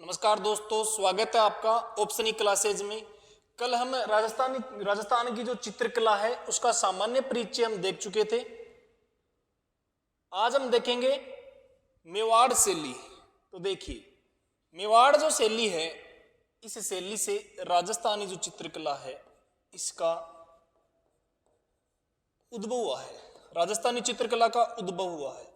नमस्कार दोस्तों, स्वागत है आपका ऑप्शनी क्लासेज में। कल हम राजस्थान की जो चित्रकला है उसका सामान्य परिचय हम देख चुके थे। आज हम देखेंगे मेवाड़ शैली। तो देखिए, मेवाड़ जो शैली है, इस शैली से राजस्थानी जो चित्रकला है इसका उद्भव हुआ है। राजस्थानी चित्रकला का उद्भव हुआ है,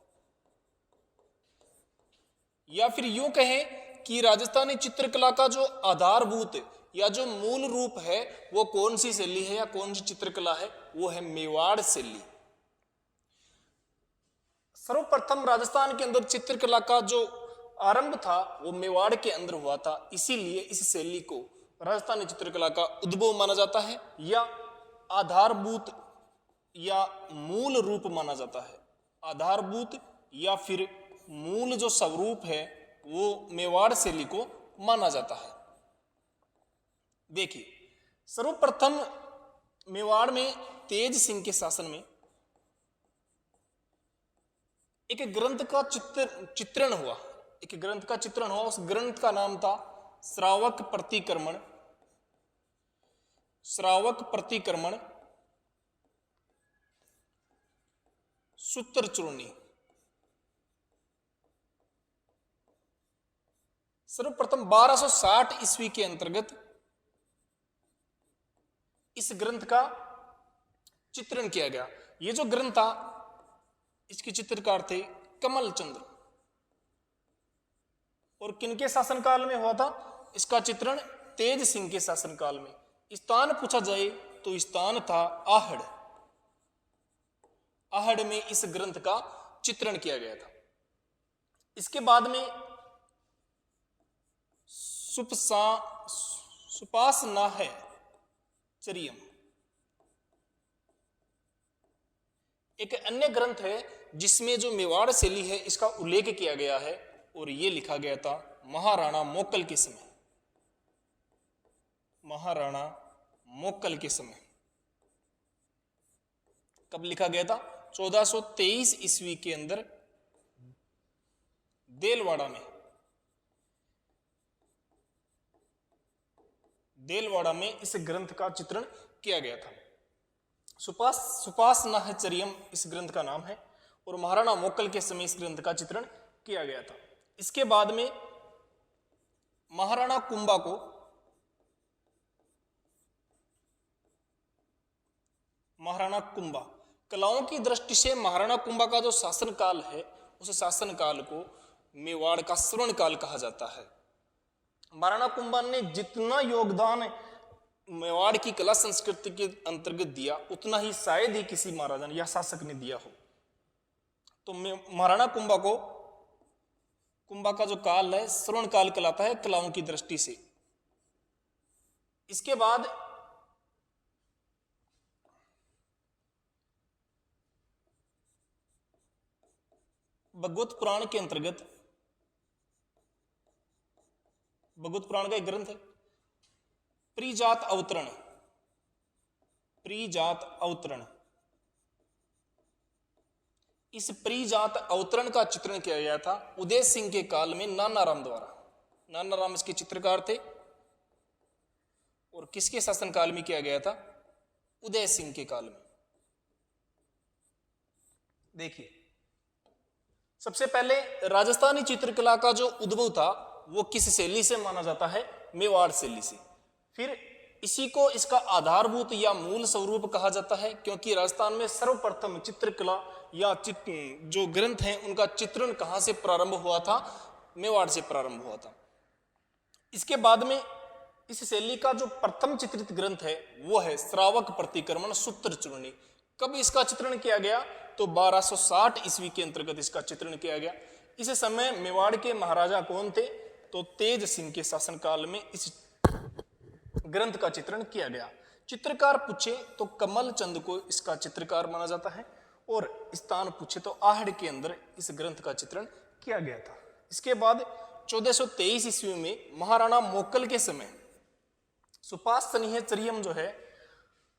या फिर यूं कहें कि राजस्थानी चित्रकला का जो आधारभूत या जो मूल रूप है वो कौन सी शैली है या कौन सी चित्रकला है, वो है मेवाड़ शैली। सर्वप्रथम राजस्थान के अंदर चित्रकला का जो आरंभ था वो मेवाड़ के अंदर हुआ था, इसीलिए इस शैली को राजस्थानी चित्रकला का उद्भव माना जाता है या आधारभूत या मूल रूप माना जाता है। आधारभूत या फिर मूल जो स्वरूप है वो मेवाड़ शैली को माना जाता है। देखिए, सर्वप्रथम मेवाड़ में तेज सिंह के शासन में एक ग्रंथ का चित्रण हुआ। एक ग्रंथ का चित्रण हुआ, उस ग्रंथ का नाम था श्रावक प्रतिक्रमण। श्रावक प्रतिक्रमण सूत्र चूर्णी। सर्वप्रथम 1260 ईस्वी के अंतर्गत इस ग्रंथ का चित्रण किया गया। ये जो ग्रंथ था इसके चित्रकार थे कमल चंद्र। और किनके शासनकाल में हुआ था? इसका चित्रण तेज सिंह के शासनकाल में। स्थान पूछा जाए तो स्थान था आहड़। आहड़ में इस ग्रंथ का चित्रण किया गया था। इसके बाद में सुपासना है चरियम एक अन्य ग्रंथ है जिसमें जो मेवाड़ शैली है इसका उल्लेख किया गया है, और यह लिखा गया था महाराणा मोक्कल के समय। महाराणा मोक्कल के समय। कब लिखा गया था? 1423 ईस्वी के अंदर देलवाड़ा में इस ग्रंथ का चित्रण किया गया था। सुपासनाचर्यम इस ग्रंथ का नाम है, और महाराणा मोक्कल के समय इस ग्रंथ का चित्रण किया गया था। इसके बाद में महाराणा कुंभा को कलाओं की दृष्टि से महाराणा कुंभा का जो शासनकाल है उस शासनकाल को मेवाड़ का स्वर्ण काल कहा जाता है। महाराणा कुंभा ने जितना योगदान मेवाड़ की कला संस्कृति के अंतर्गत दिया उतना ही शायद ही किसी महाराजा या शासक ने दिया हो। तो महाराणा कुंभा का जो काल है स्वर्ण काल कहलाता है कलाओं की दृष्टि से। इसके बाद भगवत पुराण के अंतर्गत, भगवत पुराण का एक ग्रंथ है प्रीजात अवतरण। इस प्रीजात अवतरण का चित्रण किया गया था उदय सिंह के काल में नानाराम द्वारा। नानाराम इसके चित्रकार थे, और किसके शासन काल में किया गया था? उदय सिंह के काल में। देखिए, सबसे पहले राजस्थानी चित्रकला का जो उद्भव था वो किस शैली से माना जाता है? मेवाड़ शैली से। फिर इसी को इसका आधारभूत या मूल स्वरूप कहा जाता है, क्योंकि राजस्थान में सर्वप्रथम चित्रकला या जो ग्रंथ हैं उनका चित्रण कहां से प्रारंभ हुआ था? मेवाड़ से प्रारंभ हुआ था। इसके बाद में इस शैली का जो प्रथम चित्रित ग्रंथ है वो है श्रावक प्रतिक्रमण सूत्र चूर्णी। कब इसका चित्रण किया गया? तो 1260 ईस्वी के अंतर्गत इसका चित्रण किया गया। इस समय मेवाड़ के महाराजा कौन थे? तो तेज सिंह के शासनकाल में इस ग्रंथ का चित्रण किया गया। चित्रकार पूछे तो कमल चंद को इसका चित्रकार माना जाता है, और स्थान पूछे तो आहड़ के अंदर इस ग्रंथ का चित्रण किया गया था। इसके बाद 1423 ईस्वी में महाराणा मोक्कल के समय सुपासनीयचर्यम जो है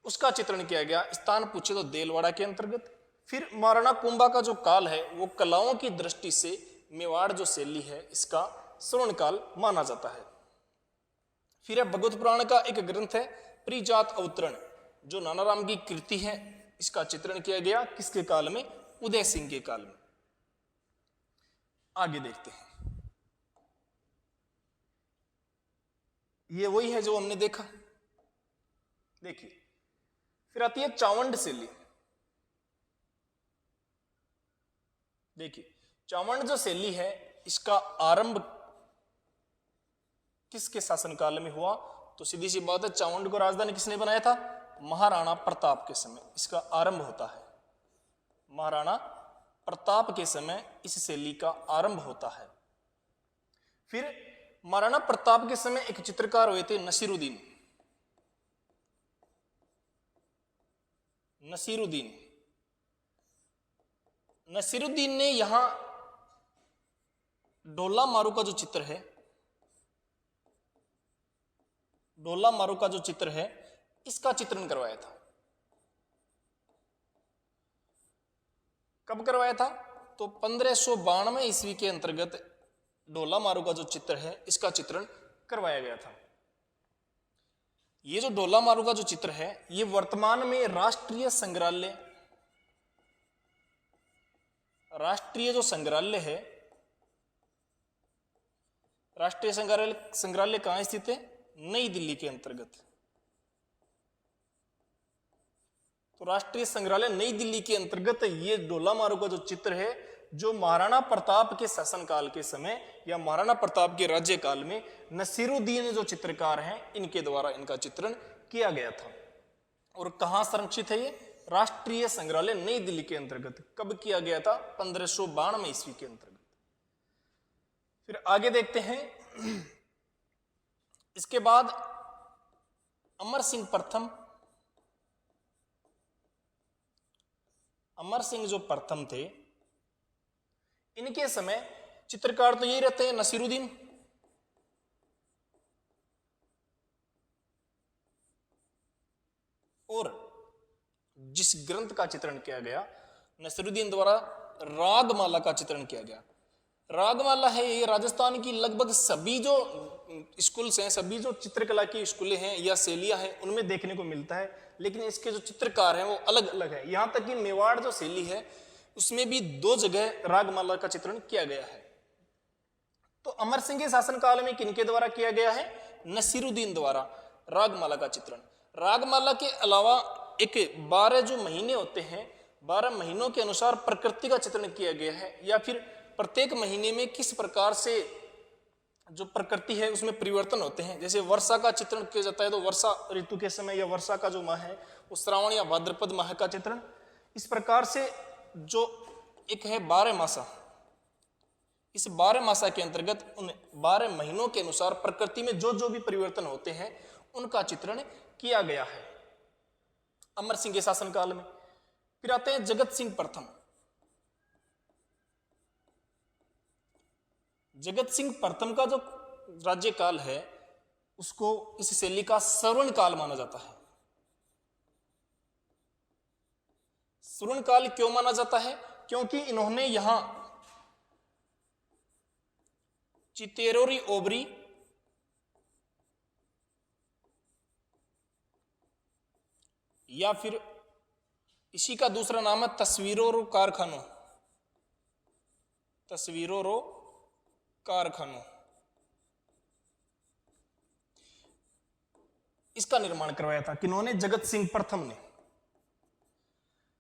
उसका चित्रण किया गया। स्थान पूछे तो देलवाड़ा के अंतर्गत। फिर महाराणा कुंभा का जो काल है वो कलाओं की दृष्टि से मेवाड़ जो शैली है इसका श्रवण काल माना जाता है। फिर है भगवत पुराण का एक ग्रंथ है परिजात अवतरण, जो नानाराम की कृति है। इसका चित्रण किया गया किसके काल में? उदय सिंह के काल में। आगे देखते हैं, ये वही है जो हमने देखा। देखिए, फिर आती है चावंड शैली। देखिए, चावंड जो शैली है, इसका आरंभ किसके शासनकाल में हुआ? तो सीधी सी बात है, चावंड को राजधानी किसने बनाया था? महाराणा प्रताप के समय इसका आरंभ होता है। महाराणा प्रताप के समय इस शैली का आरंभ होता है। फिर महाराणा प्रताप के समय एक चित्रकार हुए थे नसीरुद्दीन। नसीरुद्दीन ने यहां ढोला मारू का जो चित्र है, ढोला मारू का जो चित्र है, इसका चित्रण करवाया था। कब करवाया था? तो 1592 ईस्वी के अंतर्गत ढोला मारू का जो चित्र है, इसका चित्रण करवाया गया था। ये जो ढोला मारू का जो चित्र है, ये वर्तमान में राष्ट्रीय संग्रहालय, राष्ट्रीय जो संग्रहालय है, राष्ट्रीय संग्रहालय कहां स्थित है? नई दिल्ली के अंतर्गत। तो राष्ट्रीय संग्रहालय नई दिल्ली के अंतर्गत ये ढोला मारू का जो चित्र है, जो महाराणा प्रताप के शासनकाल के समय या महाराणा प्रताप के राज्यकाल में नसीरुद्दीन जो चित्रकार हैं, इनके द्वारा इनका चित्रण किया गया था। और कहां संरक्षित है ये? राष्ट्रीय संग्रहालय नई दिल्ली के अंतर्गत। कब किया गया था? 1592 ईस्वी के अंतर्गत। फिर आगे देखते हैं, इसके बाद अमर सिंह प्रथम, अमर सिंह जो प्रथम थे, इनके समय चित्रकार तो यही रहते हैं नसीरुद्दीन। और जिस ग्रंथ का चित्रण किया गया नसीरुद्दीन द्वारा, रागमाला का चित्रण किया गया। रागमाला है ये राजस्थान की लगभग सभी जो स्कूल्स हैं, सभी जो चित्रकला की स्कूलें हैं या शैलियां हैं, उनमें देखने को मिलता है। लेकिन इसके जो चित्रकार हैं वो अलग अलग है। यहां तक कि मेवाड़ जो शैली है, उसमें भी 2 जगह रागमाला का चित्रण किया गया है। तो अमर सिंह के शासनकाल में किनके द्वारा किया गया है? नसीरुद्दीन द्वारा रागमाला का चित्रण। रागमाला के अलावा एक 12 जो महीने होते हैं, 12 महीनों के अनुसार प्रकृति का चित्रण किया गया है, या फिर प्रत्येक महीने में किस प्रकार से जो प्रकृति है उसमें परिवर्तन होते हैं। जैसे वर्षा का चित्रण किया जाता है, तो वर्षा ऋतु के समय या वर्षा का जो माह है वो श्रावण या भाद्रपद माह का चित्रण। इस प्रकार से जो एक है 12 मासा, इस 12 मासा के अंतर्गत उन 12 महीनों के अनुसार प्रकृति में जो जो भी परिवर्तन होते हैं उनका चित्रण किया गया है अमर सिंह के शासनकाल में। फिर आते हैं जगत सिंह प्रथम। जगत सिंह प्रथम का जो राज्यकाल है उसको इस शैली का श्रवण काल माना जाता है। श्रवण काल क्यों माना जाता है? क्योंकि इन्होंने यहां चितेरोरी ओबरी, या फिर इसी का दूसरा नाम है तस्वीरों कारखानों, तस्वीरों कारखानों, इसका निर्माण करवाया था। किन्होंने? जगत सिंह प्रथम ने।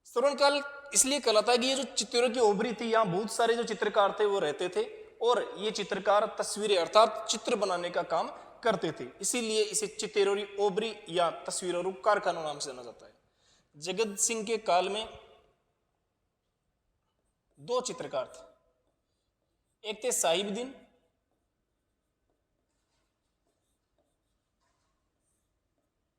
श्रवण काल इसलिए कहलाता है कि ये जो चित्रों की ओबरी थी, यहां बहुत सारे जो चित्रकार थे वो रहते थे, और ये चित्रकार तस्वीरें अर्थात चित्र बनाने का काम करते थे, इसीलिए इसे चितेरोरी ओबरी या तस्वीरों कारखानों नाम से जाना जाता है। जगत सिंह के काल में 2 चित्रकार थे, एक थे साहिबदीन,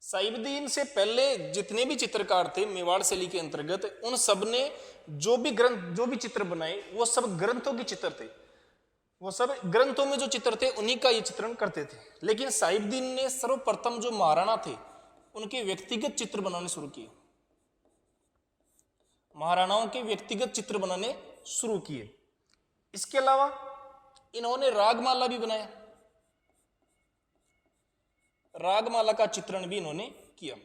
साहिबदीन से पहले जितने भी चित्रकार थे मेवाड़ शैली के अंतर्गत, उन सब ने जो भी ग्रंथ, जो भी चित्र बनाए वो सब ग्रंथों के चित्र थे, वो सब ग्रंथों में जो चित्र थे उन्हीं का ये चित्रण करते थे। लेकिन साहिबदीन ने सर्वप्रथम जो महाराणा थे उनके व्यक्तिगत चित्र बनाने शुरू किए, महाराणाओं के व्यक्तिगत चित्र बनाने शुरू किए। इसके अलावा इन्होंने रागमाला भी बनाया, रागमाला का चित्रण भी इन्होंने किया।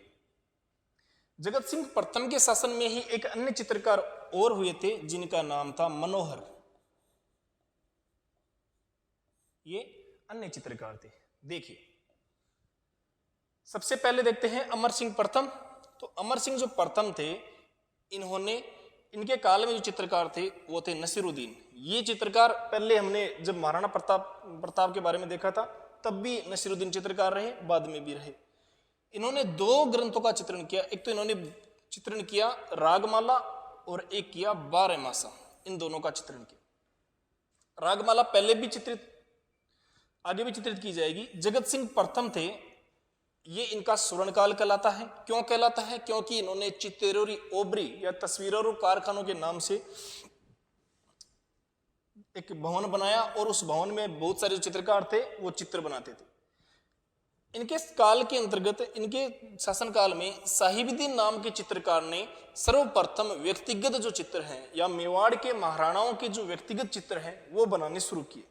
जगत सिंह प्रथम के शासन में ही एक अन्य चित्रकार और हुए थे जिनका नाम था मनोहर। ये अन्य चित्रकार थे। देखिए सबसे पहले देखते हैं अमर सिंह प्रथम। तो अमर सिंह जो प्रथम थे, इनके काल में जो चित्रकार थे वो थे नसीरुद्दीन। ये चित्रकार पहले हमने जब महाराणा प्रताप के बारे में देखा था तब भी नसीरुद्दीन चित्रकार रहे, बाद में भी रहे। इन्होंने 2 ग्रंथों का चित्रण किया। एक तो इन्होंने चित्रण किया रागमाला और एक किया 12 मासा। इन दोनों का चित्रण किया। रागमाला पहले भी चित्रित, आगे भी चित्रित की जाएगी। जगत सिंह प्रथम थे, ये इनका स्वर्णकाल कहलाता है। क्यों कहलाता है? क्योंकि इन्होंने चित्तेरोरी ओबरी या तस्वीरों कारखानों के नाम से एक भवन बनाया और उस भवन में बहुत सारे चित्रकार थे वो चित्र बनाते थे। इनके काल के अंतर्गत, इनके शासनकाल में साहिबुद्दीन नाम के चित्रकार ने सर्वप्रथम व्यक्तिगत जो चित्र हैं या मेवाड़ के महाराणाओं के जो व्यक्तिगत चित्र हैं वो बनाने शुरू किए।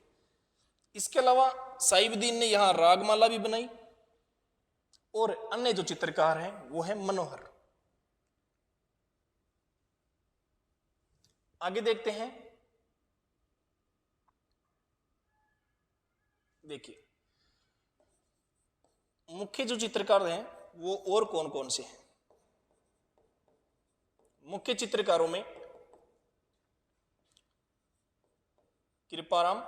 इसके अलावा साहिबुद्दीन ने यहाँ रागमाला भी बनाई और अन्य जो चित्रकार हैं वो है मनोहर। आगे देखते हैं। देखिए मुख्य जो चित्रकार हैं वो और कौन कौन से हैं। मुख्य चित्रकारों में कृपाराम,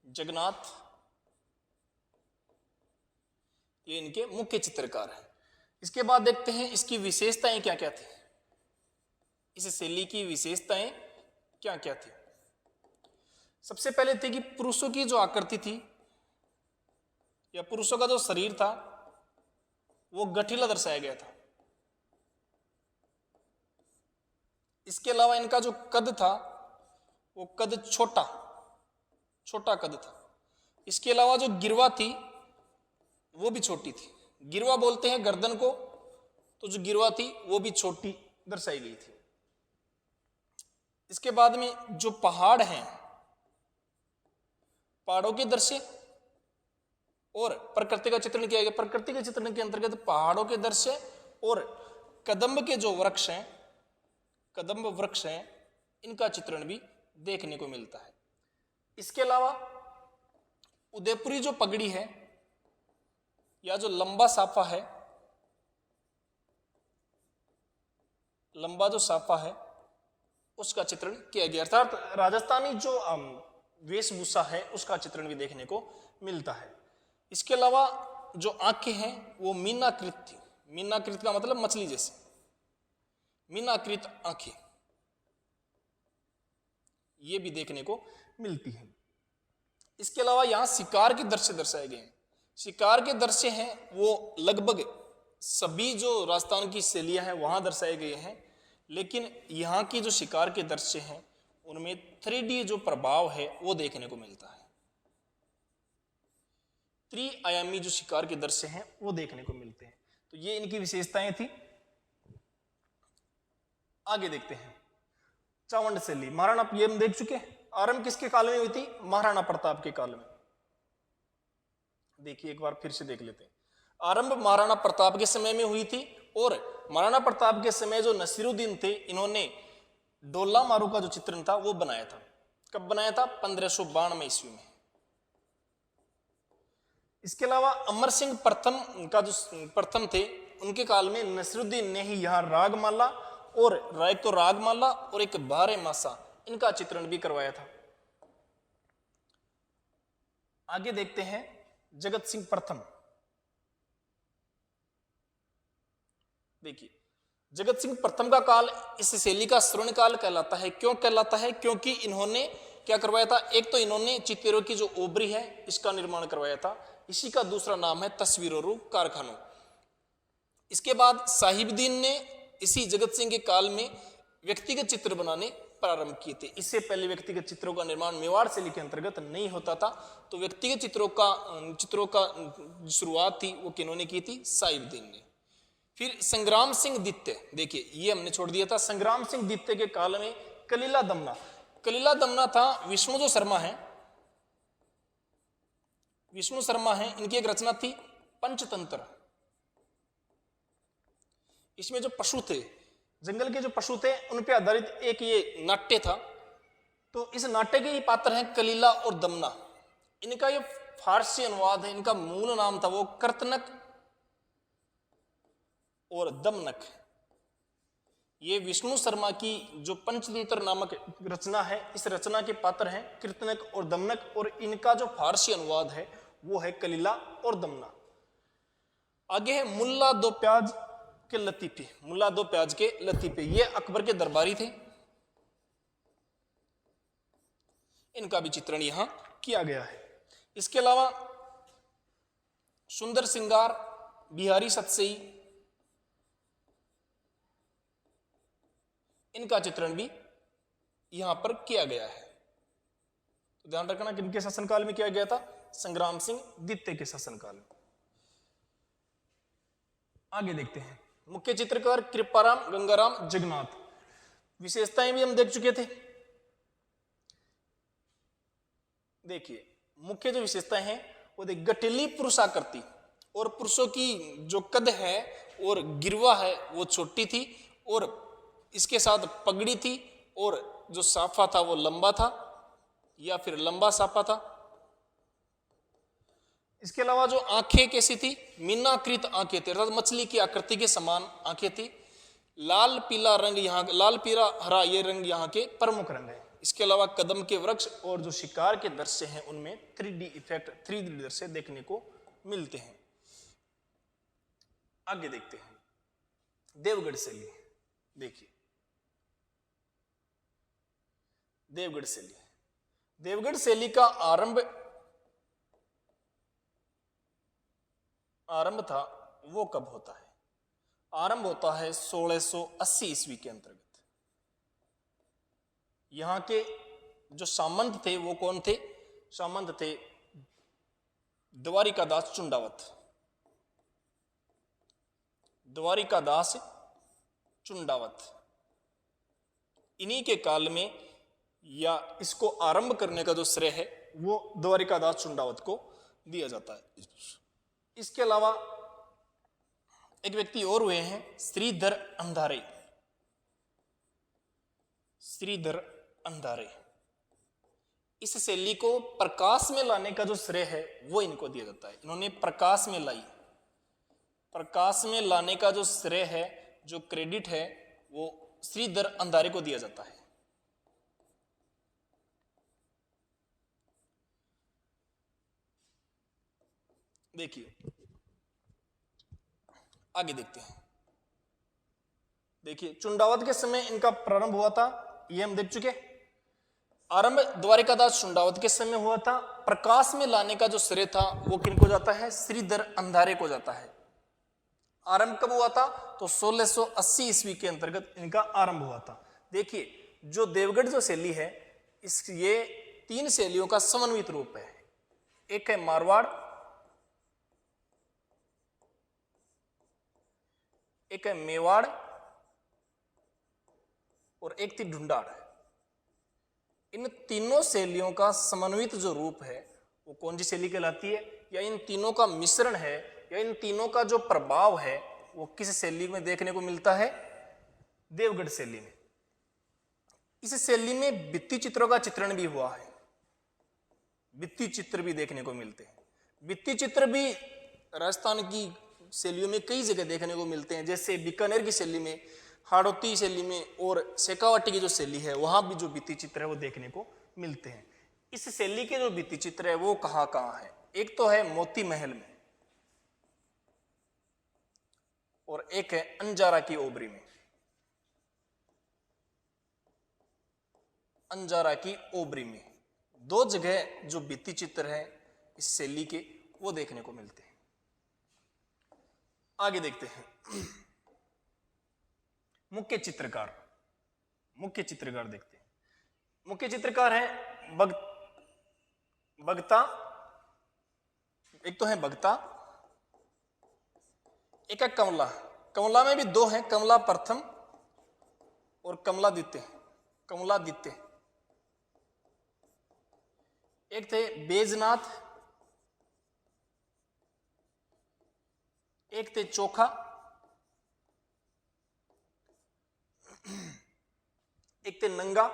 जगन्नाथ, ये इनके मुख्य चित्रकार हैं। इसके बाद देखते हैं इसकी विशेषताएं क्या क्या थी, इस शैली की विशेषताएं क्या क्या थी। सबसे पहले थी कि पुरुषों की जो आकृति थी या पुरुषों का जो शरीर था वो गठीला दर्शाया गया था। इसके अलावा इनका जो कद था वो कद छोटा कद था। इसके अलावा जो गिरवा थी वो भी छोटी थी। गिरवा बोलते हैं गर्दन को, तो जो गिरवा थी वो भी छोटी दर्शाई गई थी। इसके बाद में जो पहाड़ हैं, पहाड़ों के दृश्य और प्रकृति का चित्रण किया गया। प्रकृति के चित्रण के अंतर्गत पहाड़ों के दृश्य और कदम्ब के जो वृक्ष हैं, कदम्ब वृक्ष हैं, इनका चित्रण भी देखने को मिलता है। इसके अलावा उदयपुरी जो पगड़ी है या जो लंबा साफा है, लंबा जो साफा है उसका चित्रण किया गया। अर्थात राजस्थानी जो वेशभूषा है उसका चित्रण भी देखने को मिलता है। इसके अलावा जो आंखें हैं वो मीनाकृत थी। मीनाकृत का मतलब मछली जैसे, मीनाकृत आंखें ये भी देखने को मिलती है। इसके अलावा यहां शिकार के दृश्य दर्शाए गए हैं। शिकार के दृश्य हैं वो लगभग सभी जो राजस्थान की शैलियां हैं वहां दर्शाए गए हैं, लेकिन यहाँ की जो शिकार के दृश्य हैं उनमें 3D जो प्रभाव है वो देखने को मिलता है। त्रिआयामी जो शिकार के दृश्य हैं वो देखने को मिलते हैं। तो ये इनकी विशेषताएं थी। आगे देखते हैं चावंड शैली। महाराणा, ये हम देख चुके हैं। आरंभ किसके काल में हुई थी? महाराणा प्रताप के काल में। देखिए एक बार फिर से देख लेते हैं। आरंभ महाराणा प्रताप के समय में हुई थी और महाराणा प्रताप के समय जो नसीरुद्दीन थे इन्होंने डोला मारू का जो चित्रण था वो बनाया था। कब बनाया था? 1592 ईस्वी में। इसके अलावा अमर सिंह प्रथम का जो प्रथम थे उनके काल में नसीरुद्दीन ने ही यहाँ रागमाला और एक तो रागमाला और एक 12 मासा इनका चित्रण भी करवाया था। आगे देखते हैं जगत सिंह प्रथम। देखिए जगत सिंह प्रथम का काल इस शैली का स्वर्ण काल कहलाता है। क्यों कहलाता है? क्योंकि इन्होंने क्या करवाया था? एक तो इन्होंने चित्तेरों की जो ओबरी है इसका निर्माण करवाया था। इसी का दूसरा नाम है तस्वीरों कारखानों। इसके बाद साहिबुद्दीन ने इसी जगत सिंह के काल में व्यक्तिगत चित्र बनाने प्रारंभ किए थे। इससे पहले व्यक्तिगत चित्रों का निर्माण मेवाड़ शैली के अंतर्गत नहीं होता था। तो व्यक्तिगत चित्रों का शुरुआत थी वो किन्होंने की थी? साहिबुद्दीन ने। फिर संग्राम सिंह द्वितीय, देखिए ये हमने छोड़ दिया था। संग्राम सिंह द्वितीय के काल में कलीला दमना, कलीला दमना था विष्णु जो शर्मा है, विष्णु शर्मा है, इनकी एक रचना थी पंचतंत्र। इसमें जो पशु थे, जंगल के जो पशु थे, उन पे आधारित एक ये नाट्य था। तो इस नाट्य के ये पात्र हैं कलीला और दमना। इनका ये फारसी अनुवाद है, इनका मूल नाम था वो कर्तनक और दमनक। ये विष्णु शर्मा की जो पंचतंत्र नामक रचना है, इस रचना के पात्र हैं कीर्तनक और दमनक, और इनका जो फारसी अनुवाद है वो है कलीला और दमना। आगे है मुल्ला दो प्याज के लतीफे। मुल्ला दो प्याज के लतीफे, ये अकबर के दरबारी थे, इनका भी चित्रण यहां किया गया है। इसके अलावा सुंदर सिंगार, बिहारी सतसई, इनका चित्रण भी यहां पर किया गया है। तो ध्यान रखना कि इनके शासनकाल में किया गया था, संग्राम सिंह द्वितीय के शासनकाल में। आगे देखते हैं, मुख्य चित्रकार कृपाराम गंगाराम जगन्नाथ। विशेषताएं भी हम देख चुके थे। देखिए मुख्य जो विशेषताएं हैं वो देख, गठिली पुरुषाकृति, और पुरुषों की जो कद है और गिरवा है वो छोटी थी, और इसके साथ पगड़ी थी, और जो साफा था वो लंबा था या फिर लंबा साफा था। इसके अलावा जो आंखें कैसी थी, मीनाकृत आंखें थी, अर्थात मछली की आकृति के समान आंखें थी। लाल पीला रंग यहाँ, लाल पीला हरा ये रंग यहाँ के प्रमुख रंग है। इसके अलावा कदम के वृक्ष और जो शिकार के दृश्य हैं उनमें 3D इफेक्ट, 3D दृश्य देखने को मिलते हैं। आगे देखते हैं देवगढ़ शैली। देखिए देवगढ़ शैली, देवगढ़ शैली का आरंभ था वो कब होता है? आरंभ होता है 1680 ईस्वी के अंतर्गत। यहां के जो सामंत थे वो कौन थे? सामंत थे द्वारिकादास चुंडावत। द्वारिकादास चुंडावत, इन्हीं के काल में, या इसको आरंभ करने का जो श्रेय है वो द्वारिकादास चुंडावत को दिया जाता है। इसके अलावा एक व्यक्ति और हुए हैं, श्रीधर अंधारे। श्रीधर अंधारे, इस शैली को प्रकाश में लाने का जो श्रेय है वो इनको दिया जाता है। इन्होंने प्रकाश में लाई, प्रकाश में लाने का जो श्रेय है, जो क्रेडिट है, वो श्रीधर अंधारे को दिया जाता है। देखिए आगे देखते हैं। देखिए चुंडावत के समय इनका प्रारंभ हुआ था, ये हम देख चुके। आरंभ द्वारिकादास चुंडावत के समय हुआ था। प्रकाश में लाने का जो श्रेय था वो किनको जाता है? श्रीधर अंधारे को जाता है। आरंभ कब हुआ था? तो 1680 ईस्वी के अंतर्गत इनका आरंभ हुआ था। देखिए जो देवगढ़ जो शैली है, ये 3 शैलियों का समन्वित रूप है। एक है मारवाड़, एक है मेवाड़, और एक थी ढूंढाड़। इन तीनों शैलियों का समन्वित जो रूप है वो कौन सी शैली कहलाती है? या इन तीनों का मिश्रण है, या इन तीनों का जो प्रभाव है वो किस शैली में देखने को मिलता है? देवगढ़ शैली में। इस शैली में भित्ति चित्रों का चित्रण भी हुआ है, भित्ति चित्र भी देखने को मिलते हैं। भित्ति चित्र भी राजस्थान की शैलियों में कई जगह देखने को मिलते हैं, जैसे बीकानेर की शैली में, हाड़ौती शैली में, और शेखावाटी की जो शैली है वहां भी जो भित्ति चित्र है वो देखने को मिलते हैं। इस शैली के जो भित्ति चित्र है वो कहां कहां है? एक तो है मोती महल में, और एक है अंजारा की ओबरी में। अंजारा की ओबरी में 2 जगह जो भित्ति चित्र है इस शैली के वो देखने को मिलते हैं। आगे देखते हैं मुख्य चित्रकार। मुख्य चित्रकार देखते हैं। मुख्य चित्रकार है भगता, एक तो है भगता, एक है कमला। कमला में भी 2 हैं, कमला प्रथम और कमला द्वितीय। कमला द्वितीय, एक थे बैजनाथ, एक थे चोखा, एक थे नंगा।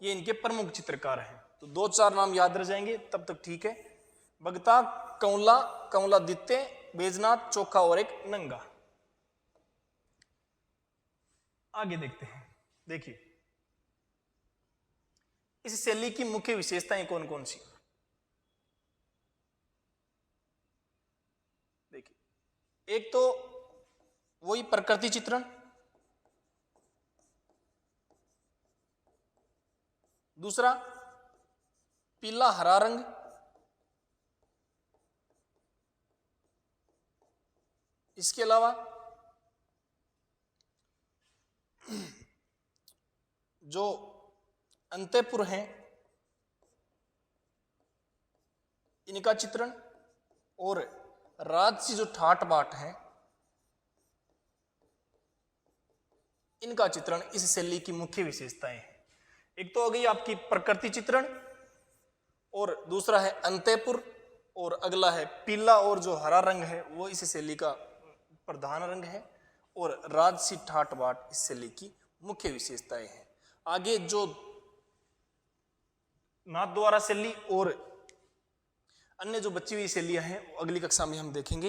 ये इनके प्रमुख चित्रकार हैं। तो 2-4 नाम याद रह जाएंगे तब तक ठीक है। भगता, कंवला, कंवलादित्य, बैजनाथ, चोखा और एक नंगा। आगे देखते हैं। देखिए इस शैली की मुख्य विशेषताएं कौन कौन सी। देखिए एक तो वही प्रकृति चित्रण, दूसरा पीला हरा रंग, इसके अलावा जो अंतःपुर हैं इनका चित्रण, और राजसी जो ठाट बाट है इनका चित्रण इस शैली की मुख्य विशेषताएं हैं। एक तो हो गई आपकी प्रकृति चित्रण, और दूसरा है अंतःपुर, और अगला है पीला और जो हरा रंग है वो इस शैली का प्रधान रंग है, और राजसी ठाट बाट इस शैली की मुख्य विशेषताएं हैं। आगे जो नाथद्वारा शैली और अन्य जो बची हुई शैलियां हैं वो अगली कक्षा में हम देखेंगे।